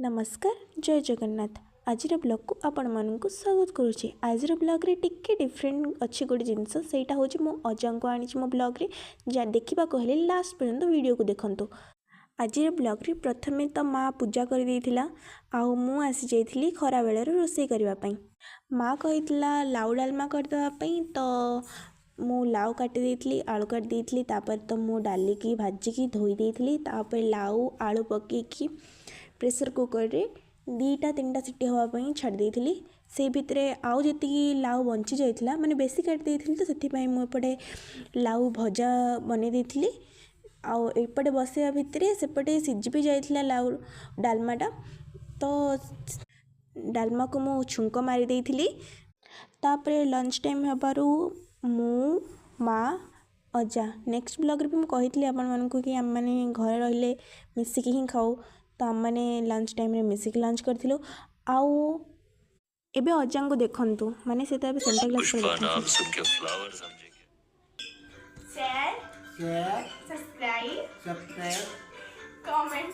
नमस्कार जय जगन्नाथ। आज ब्लॉग को आपण मानक स्वागत करुच्चे। आज ब्लॉग रे टिके डिफरेंट अच्छी गोटे जिनस सेटा हूँ मो अजा को आनी मो ब्लॉग रे जा देखा कहले लास्ट पर्यंत वीडियो को देखंतु। आज ब्लॉग रे प्रथमे तो माँ पूजा कर देथिला आउ मु आसी जाइथिली खरा बेले रोषे करबा पई। माँ कहितला लाउ डालमा कर देबा पई तो मु लाउ काटी देथिली आलू काटी देथिली तापर तो मु डाली की भाजी की धोई देथिली तापर लाउ आलू पके की प्रेसर कुकर रे 2-3टा सीटी होवाई छाड़ देथिली। से भितरे आउ जी लाउ बंची जाइथिला माने बेसी काट देथिली तो सेथिपाई मु एपटे लाउ भजा बने देथिली। आउ एपटे बसेया भितरे सेपटे सिझी भी जाइथिला लाउ डालमाटा तो डालमा को मु छुंक मारी देथिली। तापरे लंच टाइम हबारू मु माँ अजा नेक्स्ट ब्लॉग रे भी मुझे कही आपण मानक कि आम मैंने घर रहिले मिसिकी ही खाऊ तो आम मैंने लंच टाइम रे मिसिकी लंच करथिलु। आउ एबे अजा को देखंतु माने से तो सेंटर क्लास पर देखंतु। Share subscribe comment